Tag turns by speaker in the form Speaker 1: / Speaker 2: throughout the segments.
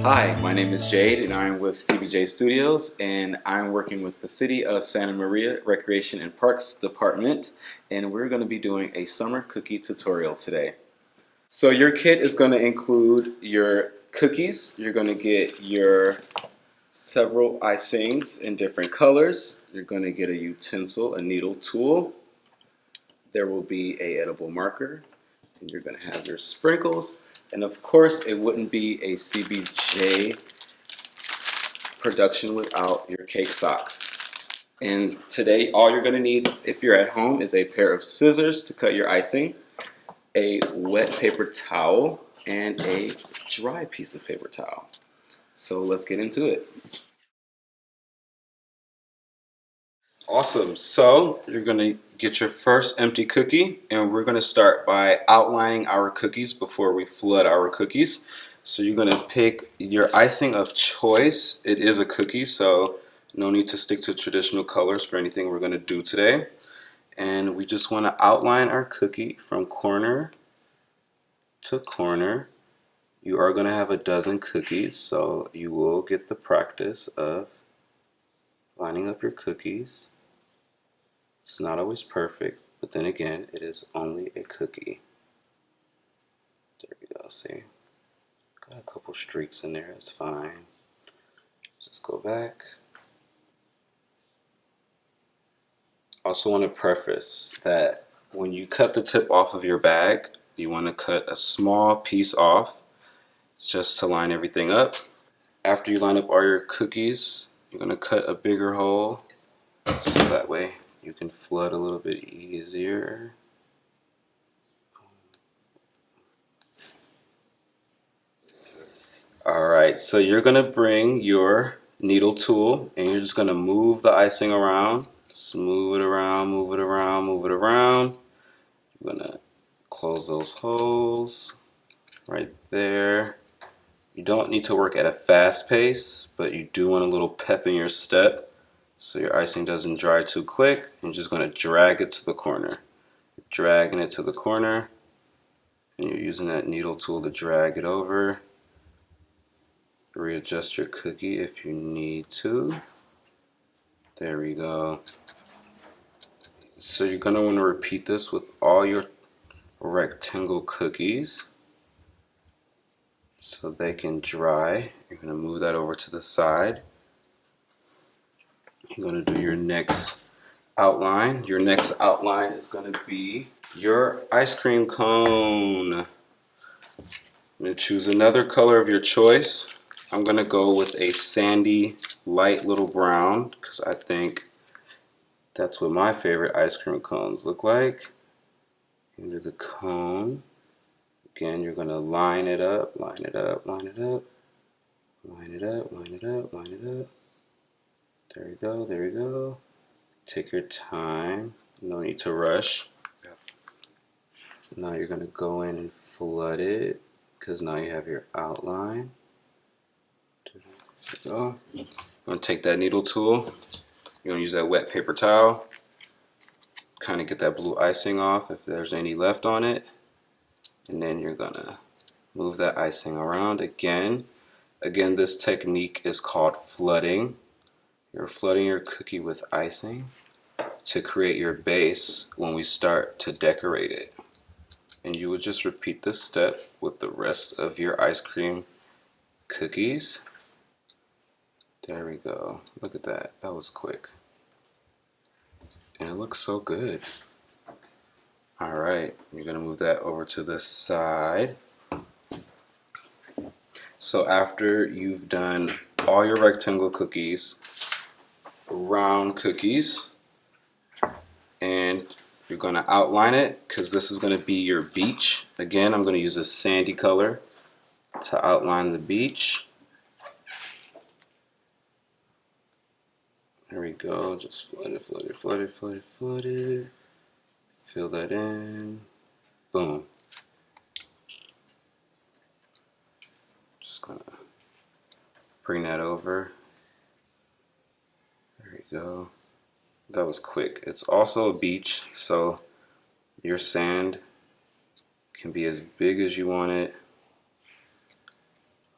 Speaker 1: Hi, my name is Jade and I'm with CBJ Studios and I'm working with the City of Santa Maria Recreation and Parks Department, and we're going to be doing a summer cookie tutorial today. So your kit is going to include your cookies. You're going to get your several icings in different colors. You're going to get a utensil, a needle tool. There will be a edible marker, and you're going to have your sprinkles. And of course, it wouldn't be a CBJ production without your cake socks. And today, all you're going to need, if you're at home, is a pair of scissors to cut your icing, a wet paper towel, and a dry piece of paper towel. So let's get into it. Awesome. So you're going to get your first empty cookie, and we're going to start by outlining our cookies before we flood our cookies. So you're going to pick your icing of choice. It is a cookie, so no need to stick to traditional colors for anything we're going to do today. And we just want to outline our cookie from corner to corner. You are going to have a dozen cookies, so you will get the practice of lining up your cookies. It's not always perfect, but then again, it is only a cookie. There we go, see? Got a couple streaks in there, it's fine. Just go back. Also want to preface that when you cut the tip off of your bag, you want to cut a small piece off. It's just to line everything up. After you line up all your cookies, you're going to cut a bigger hole so that way you can flood a little bit easier. Alright, so you're going to bring your needle tool and you're just going to move the icing around. Just move it around, move it around, move it around. You're going to close those holes right there. You don't need to work at a fast pace, but you do want a little pep in your step so your icing doesn't dry too quick. You're just going to drag it to the corner. You're dragging it to the corner and you're using that needle tool to drag it over. Readjust your cookie if you need to. There we go. So you're going to want to repeat this with all your rectangle cookies so they can dry. You're going to move that over to the side. You're going to do your next outline. Your next outline is going to be your ice cream cone. I'm going to choose another color of your choice. I'm going to go with a sandy, light little brown because I think that's what my favorite ice cream cones look like. Into the cone. Again, you're going to line it up, line it up, line it up, line it up, line it up, line it up. There you go, there you go. Take your time. No need to rush. Now you're going to go in and flood it because now you have your outline. There you go. You're going to take that needle tool. You're going to use that wet paper towel. Kind of get that blue icing off if there's any left on it. And then you're going to move that icing around again. Again, this technique is called flooding. You're flooding your cookie with icing to create your base when we start to decorate it. And you would just repeat this step with the rest of your ice cream cookies. There we go. Look at that. That was quick. And it looks so good. Alright, you're going to move that over to the side. So after you've done all your rectangle cookies, round cookies, and you're going to outline it because this is going to be your beach. Again, I'm going to use a sandy color to outline the beach. There we go. Just flood it, flood it, flood it, flood it, flood it. Fill that in. Boom. Just going to bring that over. There you go. That was quick. It's also a beach, so your sand can be as big as you want it.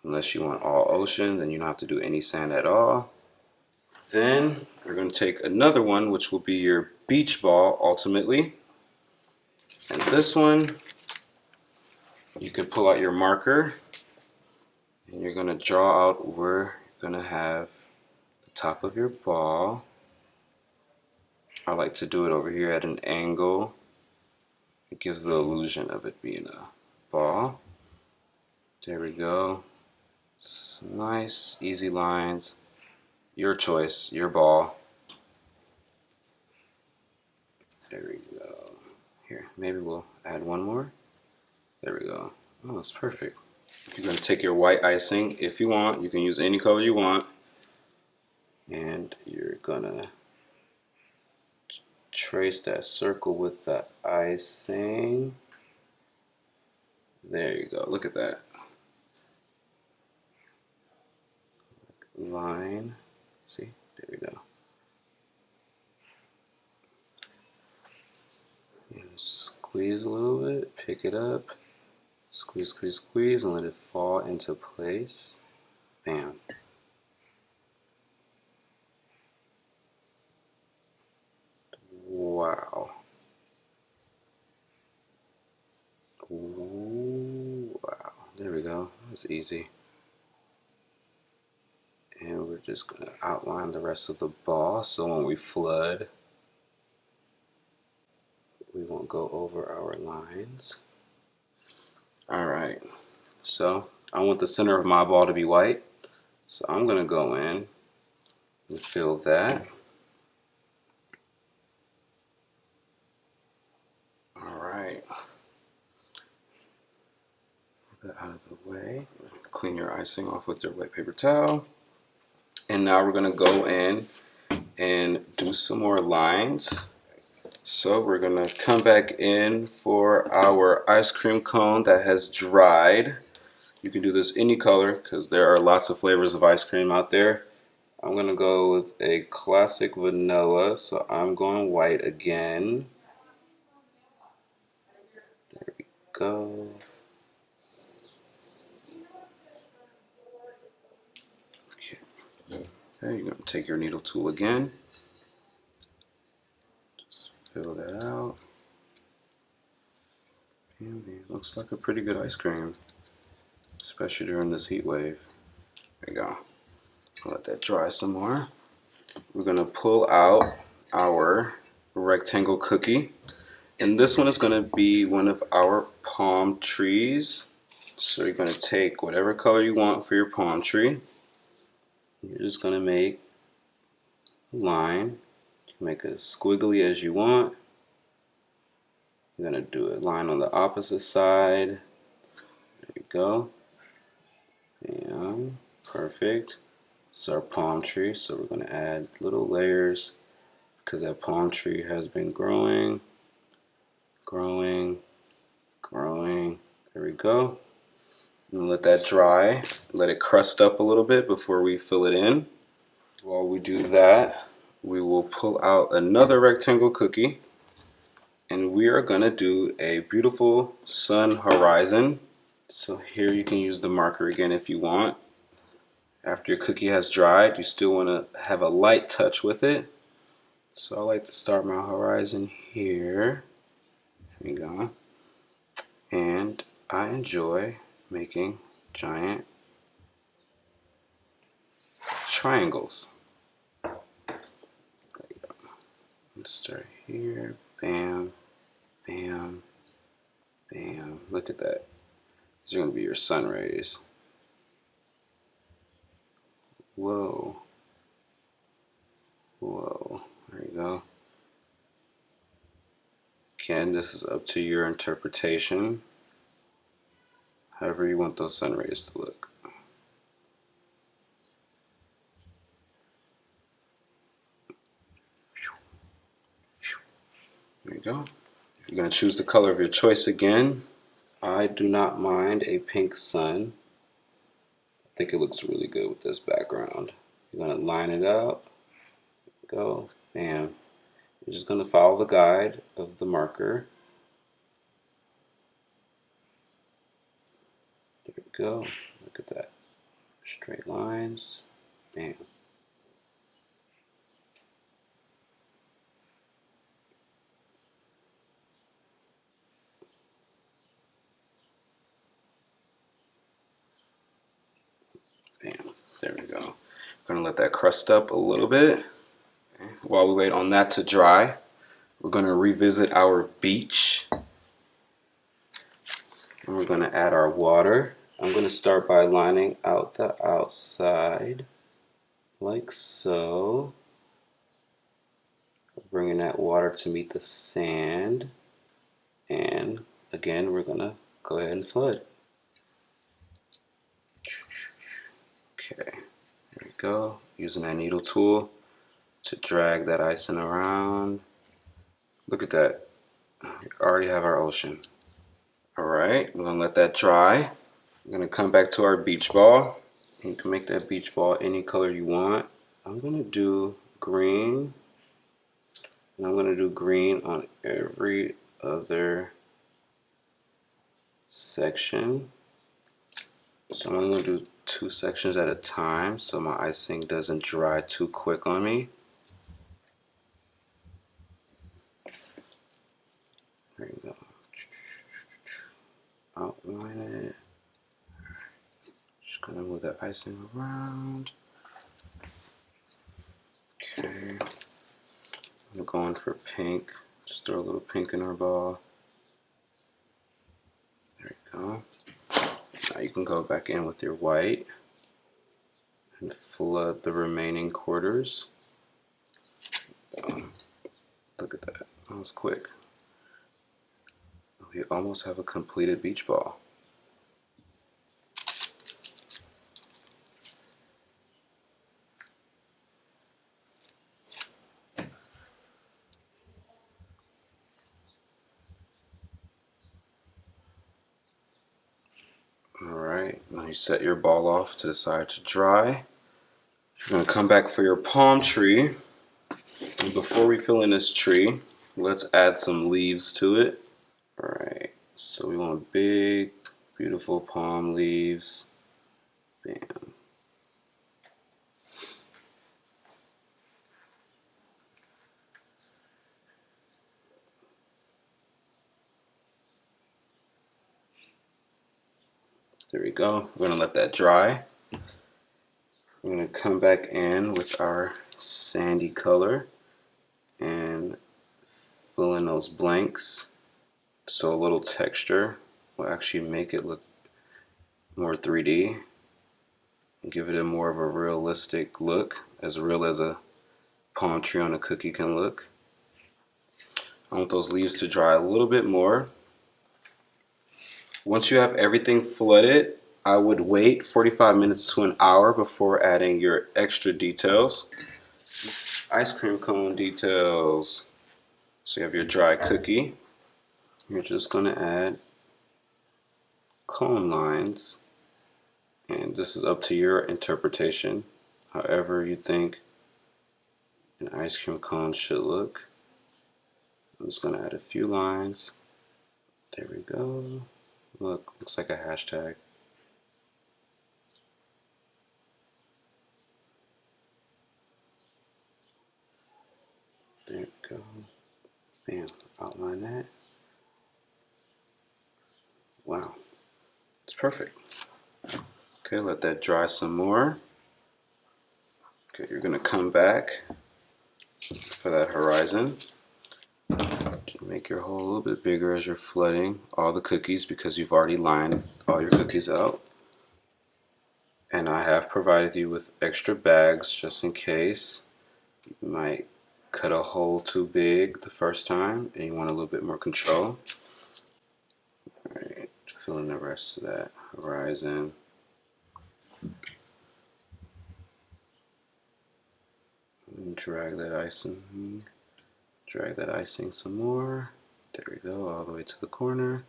Speaker 1: Unless you want all ocean, then you don't have to do any sand at all. Then we're going to take another one, which will be your beach ball ultimately. And this one, you can pull out your marker and you're going to draw out where you're going to have the top of your ball. I like to do it over here at an angle. It gives the illusion of it being a ball. There we go. It's nice, easy lines. Your choice, your ball. There we go. Here, maybe we'll add one more. There we go. Oh, it's perfect. You're going to take your white icing if you want. You can use any color you want. And you're going to trace that circle with the icing. There you go. Look at that. Line. See? There we go. And squeeze a little bit. Pick it up. Squeeze, squeeze, squeeze, and let it fall into place. Bam. Wow. Ooh, wow. There we go. That's easy. And we're just going to outline the rest of the ball so when we flood, we won't go over our lines. Alright, so I want the center of my ball to be white. So I'm going to go in and fill that. Alright. Put that out of the way. Clean your icing off with your wet paper towel. And now we're going to go in and do some more lines. So we're going to come back in for our ice cream cone that has dried. You can do this any color because there are lots of flavors of ice cream out there. I'm going to go with a classic vanilla, so I'm going white again. There we go. Okay, you're going to take your needle tool again. Just fill that out. And it looks like a pretty good ice cream, especially during this heat wave. There you go. Let that dry some more. We're going to pull out our rectangle cookie. And this one is going to be one of our palm trees. So you're going to take whatever color you want for your palm tree. You're just going to make a line. You can make it as squiggly as you want. You're going to do a line on the opposite side. There we go. And perfect. This is our palm tree, so we're going to add little layers because that palm tree has been growing, growing, growing. There we go. And let that dry. Let it crust up a little bit before we fill it in. While we do that, we will pull out another rectangle cookie and we are going to do a beautiful sun horizon. So here you can use the marker again if you want. After your cookie has dried, you still want to have a light touch with it. So I like to start my horizon here. There you go. And I enjoy making giant triangles. There you go. Let's start here. Bam, bam, bam. Look at that. These are going to be your sun rays. Whoa. Whoa. There you go. Again, this is up to your interpretation. However you want those sun rays to look. There you go. You're going to choose the color of your choice again. I do not mind a pink sun. I think it looks really good with this background. You're going to line it up. Go. Bam. You're just going to follow the guide of the marker. There we go. Look at that. Straight lines. Bam. Bam. There we go. I'm gonna let that crust up a little bit. Okay. While we wait on that to dry, we're gonna revisit our beach. And we're gonna add our water. I'm gonna start by lining out the outside, like so. Bringing that water to meet the sand. And again, we're gonna go ahead and flood. Okay, there we go. Using that needle tool to drag that icing around. Look at that. We already have our ocean. All right, we're gonna let that dry. We're gonna come back to our beach ball. You can make that beach ball any color you want. I'm gonna do green. And I'm gonna do green on every other section. So I'm only gonna do 2 sections at a time so my icing doesn't dry too quick on me. There you go. Outline it. Just gonna move that icing around. Okay. I'm going for pink. Just throw a little pink in our ball. There you go. Now you can go back in with your white and flood the remaining quarters. Look at that. That was quick. We almost have a completed beach ball. Alright, now you set your ball off to the side to dry. You're going to come back for your palm tree. And before we fill in this tree, let's add some leaves to it. Alright, so we want big, beautiful palm leaves. Bam. There we go. We're going to let that dry. We're going to come back in with our sandy color and fill in those blanks so a little texture will actually make it look more 3D and give it a more of a realistic look, as real as a palm tree on a cookie can look. I want those leaves to dry a little bit more. Once you have everything flooded, I would wait 45 minutes to an hour before adding your extra details. Ice cream cone details. So you have your dry cookie. You're just going to add cone lines. And this is up to your interpretation, however you think an ice cream cone should look. I'm just going to add a few lines. There we go. Look, looks like a hashtag. There we go. Bam, outline that. Wow, it's perfect. Okay, let that dry some more. Okay, you're gonna come back for that horizon. Make your hole a little bit bigger as you're flooding all the cookies because you've already lined all your cookies out. And I have provided you with extra bags just in case you might cut a hole too big the first time and you want a little bit more control. Alright, fill in the rest of that horizon. And drag that icing some more. There we go, all the way to the corner.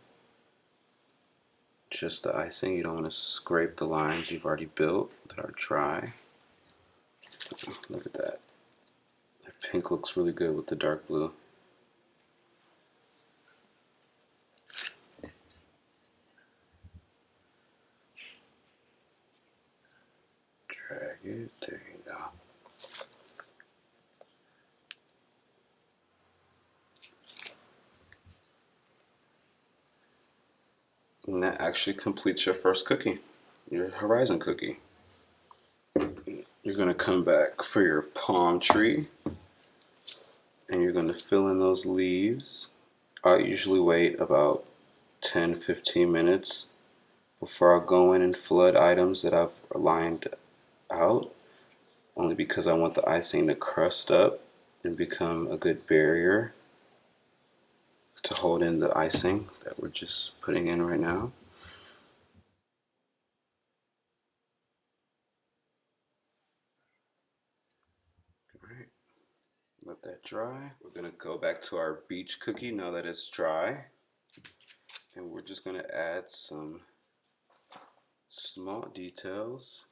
Speaker 1: Just the icing, you don't want to scrape the lines you've already built that are dry. Look at that. That pink looks really good with the dark blue. And that actually completes your first cookie, your horizon cookie. You're going to come back for your palm tree, and you're going to fill in those leaves. I usually wait about 10-15 minutes before I go in and flood items that I've lined out, only because I want the icing to crust up and become a good barrier to hold in the icing that we're just putting in right now. All right, let that dry. We're gonna go back to our beach cookie now that it's dry, and we're just gonna add some small details.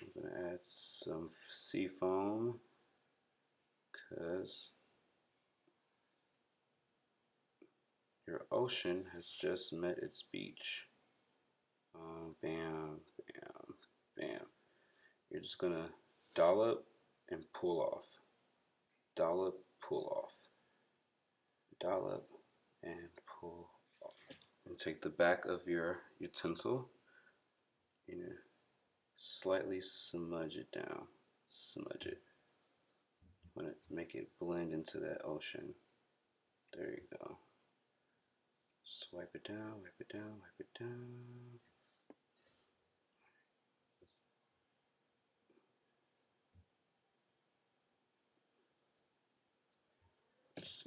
Speaker 1: I'm gonna add some sea foam because your ocean has just met its beach. Bam, bam, bam. You're just gonna dollop and pull off. Dollop, pull off. Dollop and pull off. And take the back of your utensil and slightly smudge it down. Smudge it. Want to make it blend into that ocean. There you go. Just wipe it down, wipe it down, wipe it down.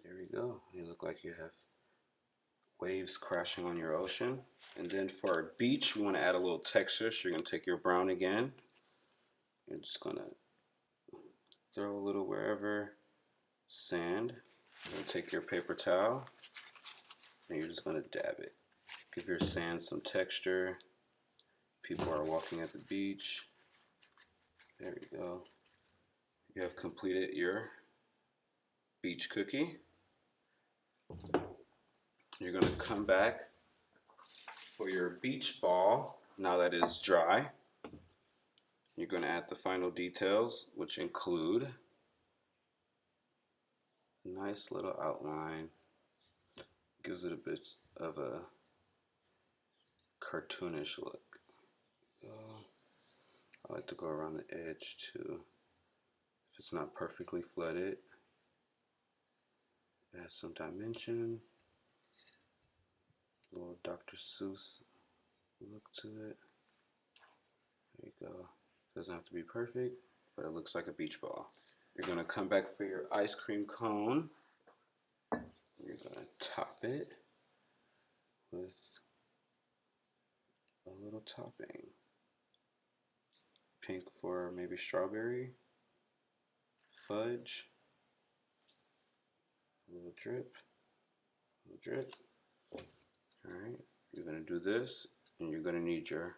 Speaker 1: There we go. You look like you have waves crashing on your ocean. And then for our beach, we want to add a little texture. So you're going to take your brown again. You're just going to throw a little wherever. Sand. You're going to take your paper towel and you're just going to dab it. Give your sand some texture. People are walking at the beach. There you go. You have completed your beach cookie. You're going to come back for your beach ball now that it's dry. You're going to add the final details, which include a nice little outline. Gives it a bit of a cartoonish look. I like to go around the edge too. If it's not perfectly flooded, add some dimension. A little Dr. Seuss look to it. There you go. Doesn't have to be perfect, but it looks like a beach ball. You're going to come back for your ice cream cone. You're going to top it with a little topping. Pink for maybe strawberry, fudge, a little drip, a little drip. Alright, you're going to do this, and you're going to need your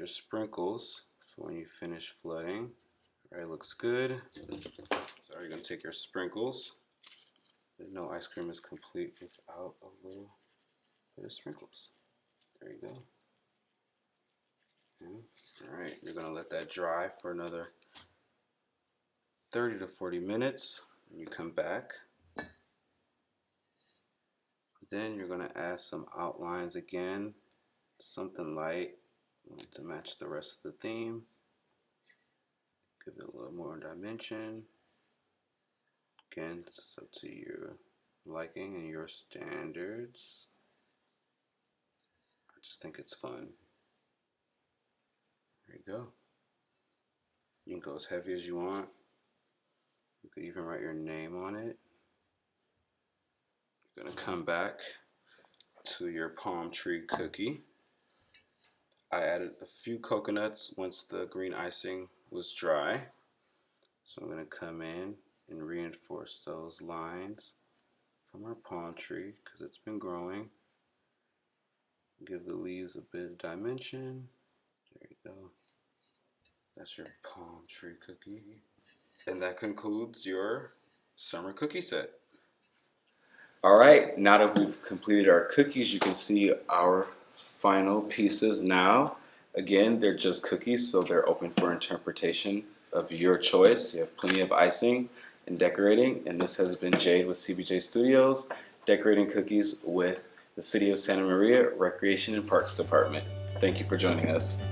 Speaker 1: sprinkles for when you finish flooding. Alright, looks good. So you're going to take your sprinkles. No ice cream is complete without a little bit of sprinkles. There you go. Alright, you're going to let that dry for another 30 to 40 minutes. And you come back. Then you're going to add some outlines again, something light to match the rest of the theme. Give it a little more dimension. Again, it's up to your liking and your standards. I just think it's fun. There you go. You can go as heavy as you want. You could even write your name on it. You're going to come back to your palm tree cookie. I added a few coconuts once the green icing was dry. So I'm going to come in and reinforce those lines from our palm tree because it's been growing. Give the leaves a bit of dimension. There you go. That's your palm tree cookie. And that concludes your summer cookie set. All right, now that we've completed our cookies, you can see our final pieces now. Again, they're just cookies, so they're open for interpretation of your choice. You have plenty of icing and decorating, and this has been Jade with CBJ Studios. decorating cookies with the City of Santa Maria Recreation and Parks Department. Thank you for joining us.